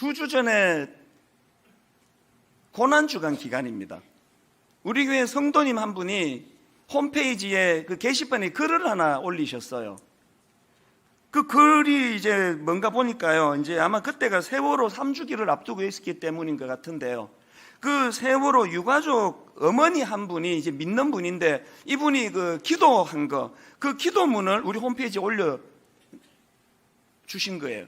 2주 전에 고난주간 기간입니다. 우리 교회 성도님 한 분이 홈페이지에 그 게시판에 글을 하나 올리셨어요. 그 글이 이제 뭔가 보니까요, 이제 아마 그때가 세월호 3주기를 앞두고 있었기 때문인 것 같은데요. 그 세월호 유가족 어머니 한 분이 이제 믿는 분인데, 이분이 그 기도한 거, 그 기도문을 우리 홈페이지에 올려 주신 거예요.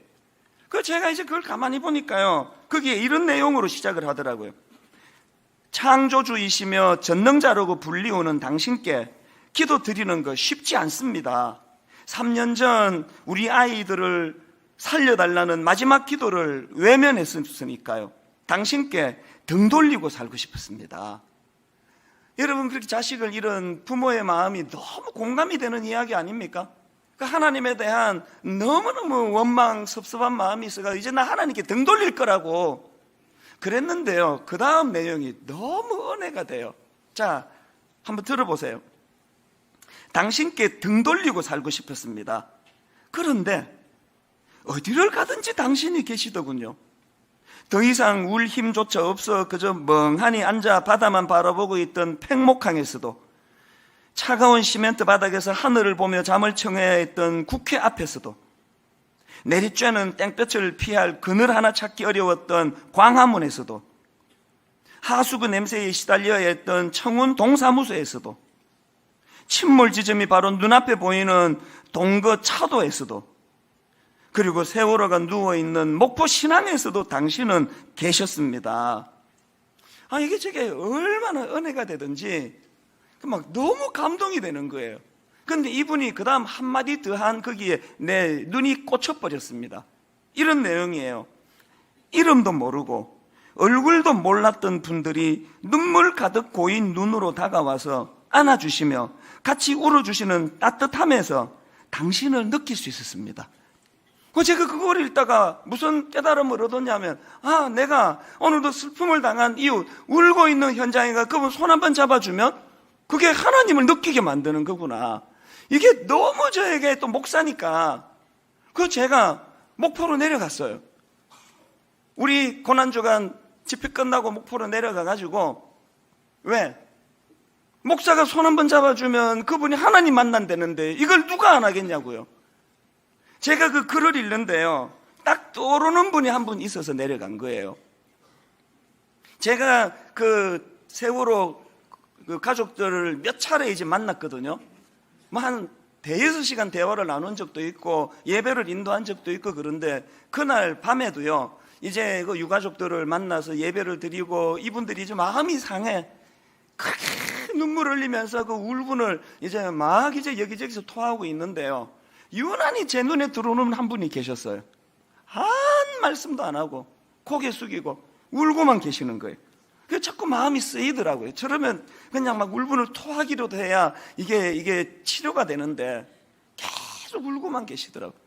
그 제가 이제 그걸 가만히 보니까요, 거기에 이런 내용으로 시작을 하더라고요. 창조주이시며 전능자라고 불리우는 당신께 기도 드리는 거 쉽지 않습니다. 3년 전 우리 아이들을 살려달라는 마지막 기도를 외면했으니까요. 당신께 등 돌리고 살고 싶었습니다. 여러분, 그렇게 자식을 잃은 부모의 마음이 너무 공감이 되는 이야기 아닙니까? 그 하나님에 대한 너무너무 원망, 섭섭한 마음이 있어서 이제 나 하나님께 등 돌릴 거라고 그랬는데요, 그 다음 내용이 너무 은혜가 돼요. 자, 한번 들어보세요. 당신께 등 돌리고 살고 싶었습니다. 그런데 어디를 가든지 당신이 계시더군요. 더 이상 울 힘조차 없어 그저 멍하니 앉아 바다만 바라보고 있던 팽목항에서도, 차가운 시멘트 바닥에서 하늘을 보며 잠을 청해야 했던 국회 앞에서도, 내리쬐는 땡볕을 피할 그늘 하나 찾기 어려웠던 광화문에서도, 하수구 냄새에 시달려야 했던 청운 동사무소에서도, 침몰 지점이 바로 눈앞에 보이는 동거 차도에서도, 그리고 세월호가 누워있는 목포 신항에서도 당신은 계셨습니다. 이게 제게 얼마나 은혜가 되든지 막 너무 감동이 되는 거예요. 그런데 이분이 그 다음 한마디 더한 거기에 내 눈이 꽂혀버렸습니다. 이런 내용이에요. 이름도 모르고 얼굴도 몰랐던 분들이 눈물 가득 고인 눈으로 다가와서 안아주시며 같이 울어주시는 따뜻함에서 당신을 느낄 수 있었습니다. 제가 그걸 읽다가 무슨 깨달음을 얻었냐면, 내가 오늘도 슬픔을 당한 이웃, 울고 있는 현장에 가 그분 손 한번 잡아주면 그게 하나님을 느끼게 만드는 거구나. 이게 너무 저에게 또 목사니까, 제가 목포로 내려갔어요. 우리 고난주간 집회 끝나고 목포로 내려가가지고, 왜? 목사가 손 한번 잡아주면 그분이 하나님 만난다는데 이걸 누가 안 하겠냐고요. 제가 그 글을 읽는데요, 딱 떠오르는 분이 한 분 있어서 내려간 거예요. 제가 그 세월호 그 가족들을 몇 차례 이제 만났거든요. 한 대여섯 시간 대화를 나눈 적도 있고 예배를 인도한 적도 있고, 그런데 그날 밤에도요, 이제 그 유가족들을 만나서 예배를 드리고 이분들이 이제 마음이 상해 크게 눈물 흘리면서 그 울분을 이제 막 이제 여기저기서 토하고 있는데요, 유난히 제 눈에 들어오는 한 분이 계셨어요. 한 말씀도 안 하고 고개 숙이고 울고만 계시는 거예요. 그래서 자꾸 마음이 쓰이더라고요. 저러면 그냥 막 울분을 토하기로도 해야 이게 치료가 되는데 계속 울고만 계시더라고요.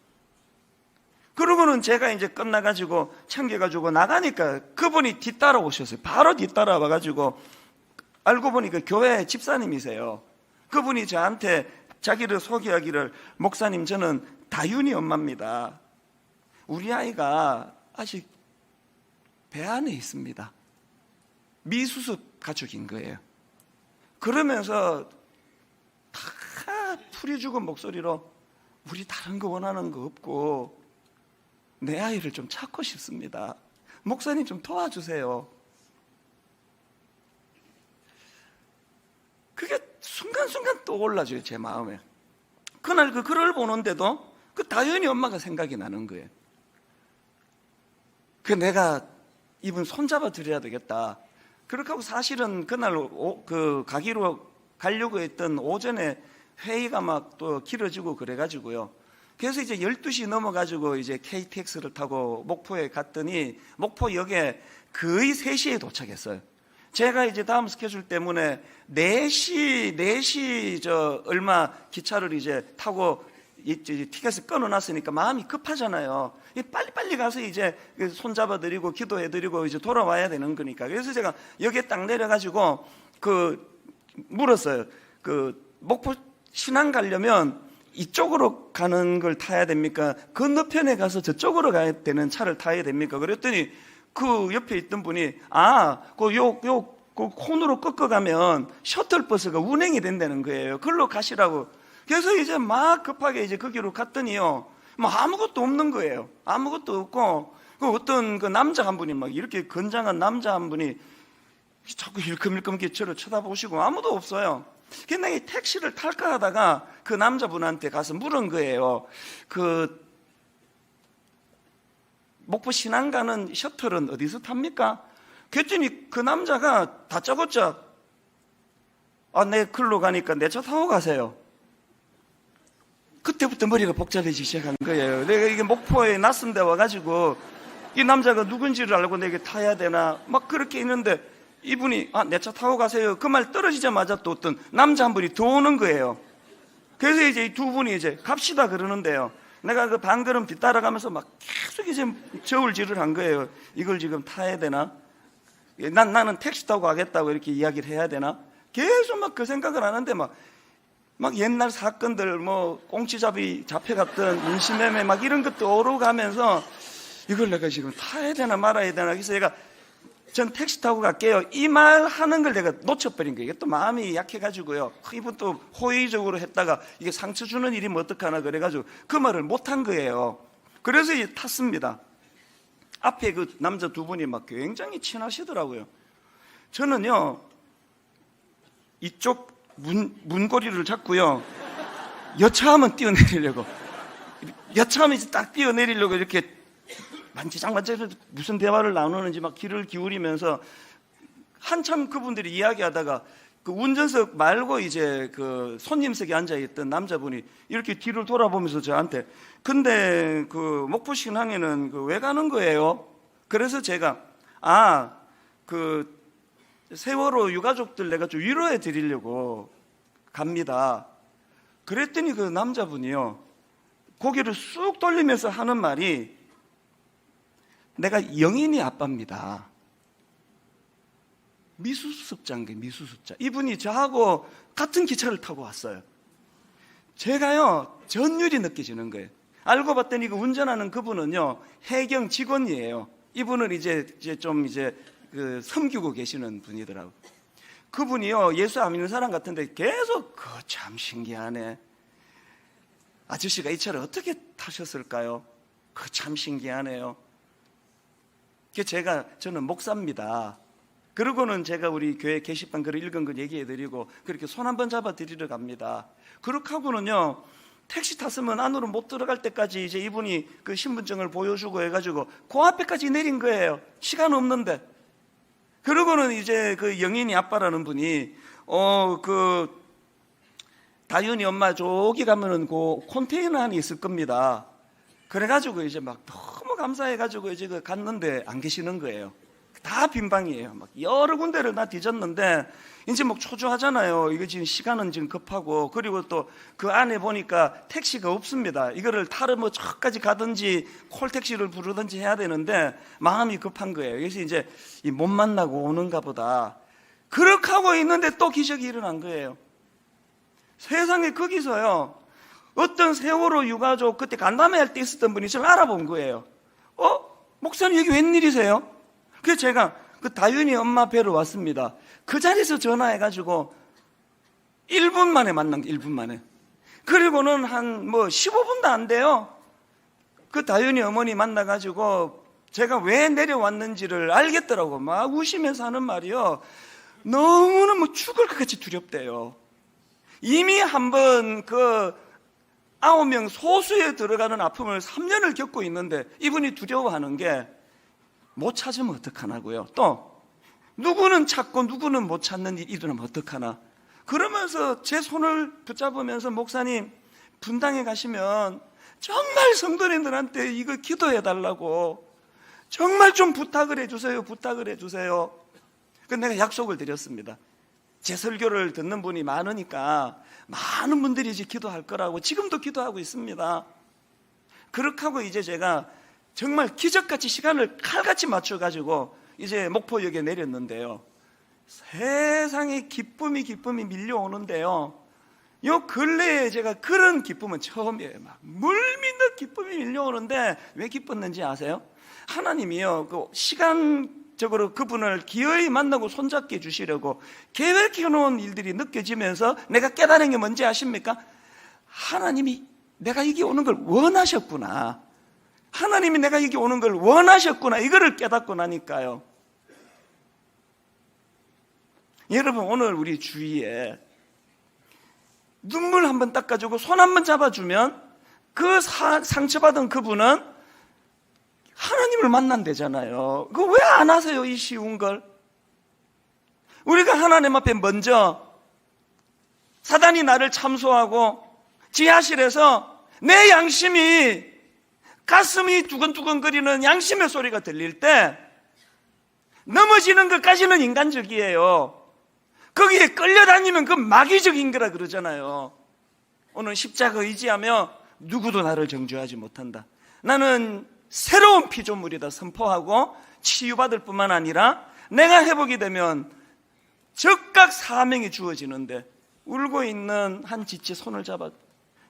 그러고는 제가 이제 끝나가지고 챙겨가지고 나가니까 그분이 뒤따라 오셨어요. 바로 뒤따라 와가지고, 알고 보니까 교회 집사님이세요. 그분이 저한테 자기를 소개하기를, 목사님, 저는 다윤이 엄마입니다. 우리 아이가 아직 배 안에 있습니다. 미수습 가족인 거예요. 그러면서 다 풀이 죽은 목소리로, 우리 다른 거 원하는 거 없고 내 아이를 좀 찾고 싶습니다. 목사님 좀 도와주세요. 그게 순간순간 떠올라줘요, 제 마음에. 그날 그 글을 보는데도 그 다현이 엄마가 생각이 나는 거예요. 내가 이분 손잡아 드려야 되겠다. 그렇게 하고 사실은 그날 가려고 했던 오전에 회의가 막 또 길어지고 그래가지고요. 그래서 이제 12시 넘어가지고 이제 KTX를 타고 목포에 갔더니 목포역에 거의 3시에 도착했어요. 제가 이제 다음 스케줄 때문에 4시 얼마 기차를 이제 타고 티켓을 끊어놨으니까 마음이 급하잖아요. 빨리빨리 가서 이제 손잡아드리고 기도해드리고 이제 돌아와야 되는 거니까. 그래서 제가 여기에 딱 내려가지고 물었어요. 목포 신항 가려면 이쪽으로 가는 걸 타야 됩니까? 건너편에 가서 저쪽으로 가야 되는 차를 타야 됩니까? 그랬더니 그 옆에 있던 분이 그 콘으로 꺾어가면 셔틀버스가 운행이 된다는 거예요. 그걸로 가시라고. 그래서 이제 막 급하게 이제 거기로 갔더니요, 뭐 아무것도 없는 거예요. 아무것도 없고, 그 어떤 그 남자 한 분이 막 이렇게 건장한 남자 한 분이 자꾸 힐끔힐끔 저를 쳐다보시고 아무도 없어요. 근데 이 택시를 탈까 하다가 그 남자분한테 가서 물은 거예요. 그 목포 신안 가는 셔틀은 어디서 탑니까? 그랬더니 그 남자가 다짜고짜 내 글로 가니까 내 차 타고 가세요. 그때부터 머리가 복잡해지기 시작한 거예요. 내가 이게 목포에 낯선 데 와가지고 이 남자가 누군지를 알고 내게 타야 되나 막 그렇게 있는데 이분이 내 차 타고 가세요. 그 말 떨어지자마자 또 어떤 남자 한 분이 더 오는 거예요. 그래서 이제 이 두 분이 이제 갑시다 그러는데요. 내가 그 반걸음 뒤따라가면서 막 계속 이제 저울질을 한 거예요. 이걸 지금 타야 되나? 나는 택시 타고 가겠다고 이렇게 이야기를 해야 되나? 계속 막 그 생각을 하는데 막 옛날 사건들 뭐 꽁치잡이 잡혀갔던 인신매매 막 이런 것도 오러가면서 이걸 내가 지금 타야 되나 말아야 되나. 그래서 얘가 전 택시 타고 갈게요. 이 말 하는 걸 내가 놓쳐버린 거예요. 이게 또 마음이 약해가지고요. 이분 또 호의적으로 했다가 이게 상처 주는 일이면 어떡하나 그래가지고 그 말을 못한 거예요. 그래서 이제 탔습니다. 앞에 그 남자 두 분이 막 굉장히 친하시더라고요. 저는요, 이쪽 문고리를 잡고요, 여차하면 뛰어내리려고. 여차하면 이제 딱 뛰어내리려고 이렇게 만지작만지작 무슨 대화를 나누는지 막 귀를 기울이면서 한참 그분들이 이야기하다가 그 운전석 말고 이제 그 손님석에 앉아있던 남자분이 이렇게 뒤를 돌아보면서 저한테 근데 그 목포 신항에는 그 왜 가는 거예요? 그래서 제가 그 세월호 유가족들 내가 좀 위로해 드리려고 갑니다. 그랬더니 그 남자분이요, 고개를 쑥 돌리면서 하는 말이 내가 영인이 아빠입니다. 미수습자인 거예요. 미수습자. 이분이 저하고 같은 기차를 타고 왔어요. 제가요, 전율이 느껴지는 거예요. 알고 봤더니 그 운전하는 그분은요, 해경 직원이에요. 이분은 이제 그 섬기고 계시는 분이더라고요. 그분이요, 예수 안 믿는 사람 같은데 계속 참 신기하네. 아저씨가 이 차를 어떻게 타셨을까요? 참 신기하네요. 저는 목사입니다. 그러고는 제가 우리 교회 게시판 글을 읽은 걸 얘기해드리고 그렇게 손 한번 잡아드리러 갑니다. 그렇게 하고는요, 택시 탔으면 안으로 못 들어갈 때까지 이제 이분이 그 신분증을 보여주고 해가지고 그 앞에까지 내린 거예요. 시간 없는데. 그러고는 이제 그 영인이 아빠라는 분이 그 다윤이 엄마 저기 가면은 그 컨테이너 안에 있을 겁니다. 그래가지고 이제 막 너무 감사해가지고 이제 갔는데 안 계시는 거예요. 다 빈 방이에요. 막 여러 군데를 다 뒤졌는데 이제 막 초조하잖아요. 이거 지금 시간은 지금 급하고, 그리고 또 그 안에 보니까 택시가 없습니다. 이거를 타러 뭐 저까지 가든지 콜택시를 부르든지 해야 되는데 마음이 급한 거예요. 그래서 이제 못 만나고 오는가 보다. 그렇게 하고 있는데 또 기적이 일어난 거예요. 세상에 거기서요, 어떤 세월호 유가족 그때 간담회 할 때 있었던 분이 저를 알아본 거예요. 목사님 여기 웬일이세요? 그래서 제가 그 다윤이 엄마 뵈러 왔습니다. 그 자리에서 전화해가지고 1분 만에 만난 게 1분 만에. 그리고는 한 15분도 안 돼요. 그 다윤이 어머니 만나가지고 제가 왜 내려왔는지를 알겠더라고. 막 우시면서 하는 말이요, 너무너무 죽을 것 같이 두렵대요. 이미 한번 그 9명 소수에 들어가는 아픔을 3년을 겪고 있는데 이분이 두려워하는 게 못 찾으면 어떡하나고요. 또 누구는 찾고 누구는 못 찾는 일이 일어나면 어떡하나. 그러면서 제 손을 붙잡으면서 목사님, 분당에 가시면 정말 성도님들한테 이거 기도해 달라고 정말 좀 부탁을 해주세요. 부탁을 해주세요. 그래서 내가 약속을 드렸습니다. 제 설교를 듣는 분이 많으니까 많은 분들이 이제 기도할 거라고 지금도 기도하고 있습니다. 그렇게 하고 이제 제가 정말 기적같이 시간을 칼같이 맞춰가지고 이제 목포역에 내렸는데요, 세상에 기쁨이 밀려오는데요, 요 근래에 제가 그런 기쁨은 처음이에요. 막 물밀듯 기쁨이 밀려오는데 왜 기뻤는지 아세요? 하나님이요, 그 시간적으로 그분을 기어이 만나고 손잡게 해주시려고 계획해 놓은 일들이 느껴지면서 내가 깨달은 게 뭔지 아십니까? 하나님이 내가 여기 오는 걸 원하셨구나. 하나님이 내가 여기 오는 걸 원하셨구나. 이거를 깨닫고 나니까요. 여러분, 오늘 우리 주위에 눈물 한번 닦아주고 손 한번 잡아주면 그 상처받은 그분은 하나님을 만난대잖아요. 그거 왜 안 하세요? 이 쉬운 걸. 우리가 하나님 앞에 먼저 사단이 나를 참소하고 지하실에서 내 양심이, 가슴이 두근두근거리는 양심의 소리가 들릴 때 넘어지는 것까지는 인간적이에요. 거기에 끌려다니면 그 마귀적인 거라 그러잖아요. 오늘 십자가 의지하며 누구도 나를 정죄하지 못한다. 나는 새로운 피조물이다 선포하고 치유받을 뿐만 아니라 내가 회복이 되면 즉각 사명이 주어지는데 울고 있는 한 지체 손을 잡아.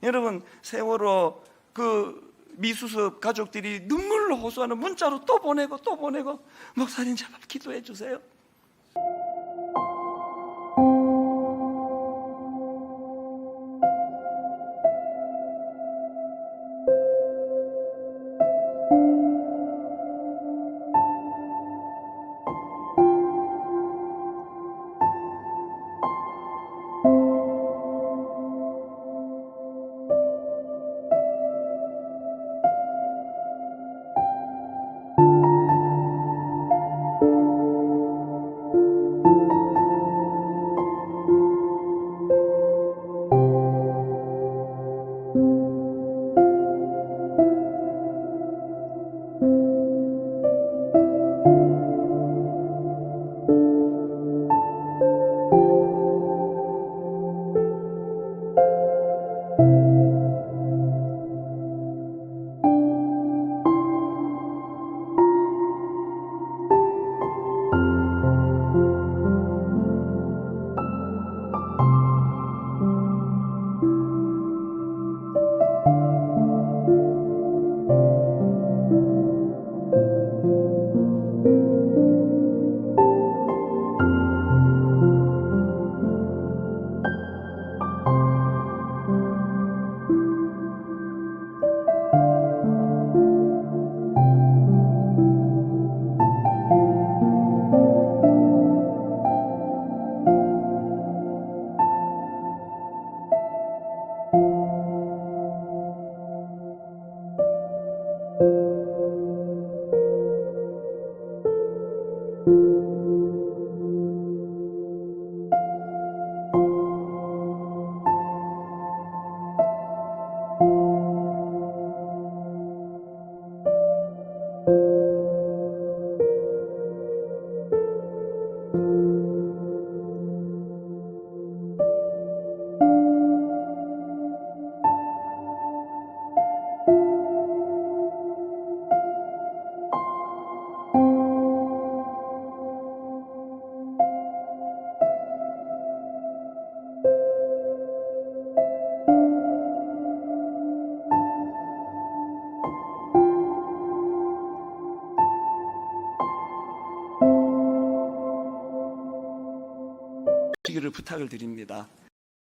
여러분, 세월호 그 미수습 가족들이 눈물로 호소하는 문자로 또 보내고 또 보내고, 목사님 제발 기도해 주세요. 기를 부탁을 드립니다.